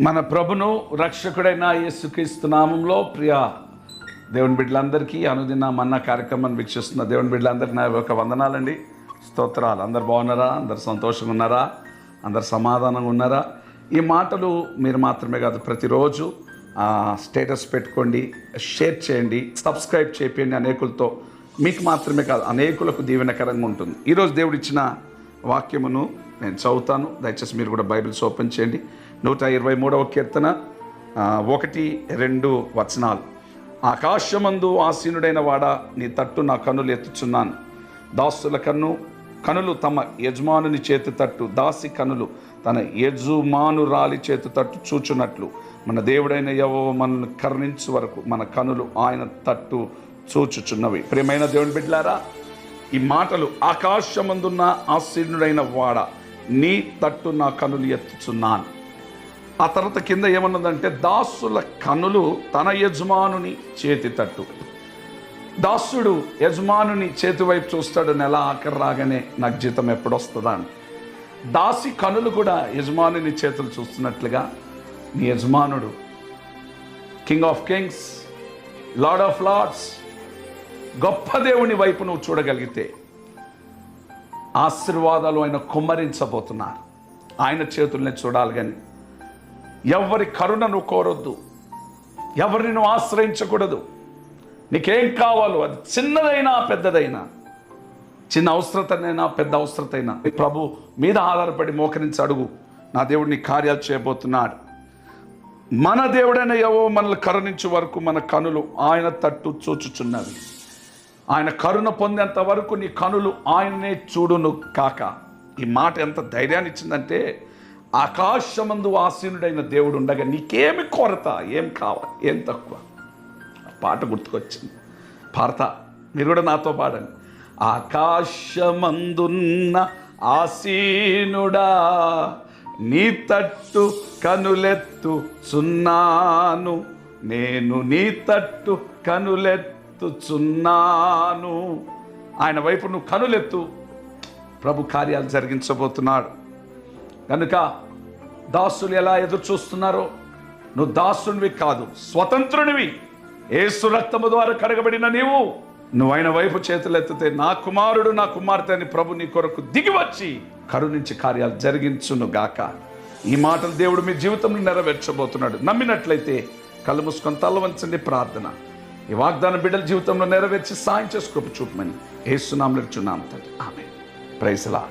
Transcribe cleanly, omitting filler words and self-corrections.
మన ప్రభును రక్షకుడైన యేసుక్రీస్తు నామంలో ప్రియ దేవుని బిడ్డలందరికీ అనుదిన మన్నా కార్యక్రమాన్ని వీక్షిస్తున్న దేవుని బిడ్డలందరికీ నా యొక్క వందనాలండి, స్తోత్రాలు. అందరు బాగున్నారా? అందరు సంతోషంగా ఉన్నారా? అందరు సమాధానంగా ఉన్నారా? ఈ మాటలు మీరు మాత్రమే కాదు, ప్రతిరోజు స్టేటస్ పెట్టుకోండి, షేర్ చేయండి, సబ్స్క్రైబ్ చేయండి. అనేకులతో మీకు మాత్రమే కాదు, అనేకులకు దీవెనకరంగా ఉంటుంది. ఈరోజు దేవుడు ఇచ్చిన వాక్యమును నేను చదువుతాను, దయచేసి మీరు కూడా బైబిల్స్ ఓపెన్ చేయండి. 123వ కీర్తన 1-2 వచనాలు. ఆకాశమందు ఆసీనుడైన వాడా, నీ తట్టు నా కన్నులు ఎత్తుచున్నాను. దాసుల కనులు తమ యజమానుని చేతి తట్టు, దాసి కనులు తన యజమానురాలి చేతి తట్టు చూచున్నట్లు మన దేవుడైన యెహోవా మనల్ని కరుణించు వరకు మన కనులు ఆయన తట్టు చూచుచున్నవి. ప్రియమైన దేవుని బిడ్డలారా, ఈ మాటలు ఆకాశమందున్న ఆసీనుడైన వాడా, నీ తట్టు నా కనులు ఎత్తుచున్నాను. ఆ తర్వాత కింద ఏమన్నదంటే, దాసుల కనులు తన యజమానుని చేతి తట్టు. దాసుడు యజమానుని చేతి వైపు చూస్తాడు, నెల ఆఖరి రాగానే నాకు జీతం ఎప్పుడు వస్తుందా అని. దాసి కనులు కూడా యజమానుని చేతులు చూస్తున్నట్లుగా నీ యజమానుడు king of kings, lord of lords, గొప్ప దేవుని వైపు నువ్వు చూడగలిగితే ఆశీర్వాదాలు ఆయన కుమ్మరించబోతున్నారు. ఆయన చేతుల్ని చూడాలి, కానీ ఎవరి కరుణ నువ్వు కోరొద్దు, ఎవరిని నువ్వు ఆశ్రయించకూడదు. నీకేం కావాలో, అది చిన్నదైనా పెద్దదైనా, చిన్న అవసరతనైనా పెద్ద అవసరతైనా, ప్రభు మీద ఆధారపడి మోకరించి అడుగు. నా దేవుడు నీ కార్యాలు చేయబోతున్నాడు. మన దేవుడైన యెహోవా మనల్ని కరుణించే వరకు మన కనులు ఆయన తట్టు చూచుచున్నవి. ఆయన కరుణ పొందేంత వరకు నీ కనులు ఆయన్నే చూడును కాక. ఈ మాట ఎంత ధైర్యాన్ని ఇచ్చిందంటే, ఆకాశమందు ఆసీనుడైన దేవుడు ఉండగా నీకేమి కొరత, ఏం కావాలి, ఏం తక్కువ. పాట గుర్తుకొచ్చింది, పాడతా, మీరు కూడా నాతో పాడండి. ఆకాశమందున్న ఆసీనుడా, నీ తట్టు కనులెత్తు చున్నాను, నేను నీ తట్టు కనులెత్తుచున్నాను. ఆయన వైపు నువ్వు కనులెత్తు, ప్రభు కార్యాలు జరిగించబోతున్నాడు. కనుక దాసులు ఎలా ఎదురు చూస్తున్నారో, నువ్వు దాసునివి కాదు, స్వతంత్రునివి. యేసు రక్తము ద్వారా కడగబడిన నువ్వు ఆయన వైపు చేతులెత్తితే, నా కుమారుడు నా కుమార్తె అని ప్రభు నీ కొరకు దిగి వచ్చి కరుణించి కార్యాలు జరిగించును గాక. ఈ మాటలు దేవుడు మీ జీవితంలో నెరవేర్చబోతున్నాడు. నమ్మినట్లయితే కళ్ళు మూసుకొని తల వంచండి. ప్రార్థన. ఈ వాగ్దానం బిడ్డల జీవితంలో నెరవేర్చి సాయం చేసుకోపు చూపమని యేసు నామములో అడుగుచున్నాము తండ్రి. ఆమేన్. Praise the lord.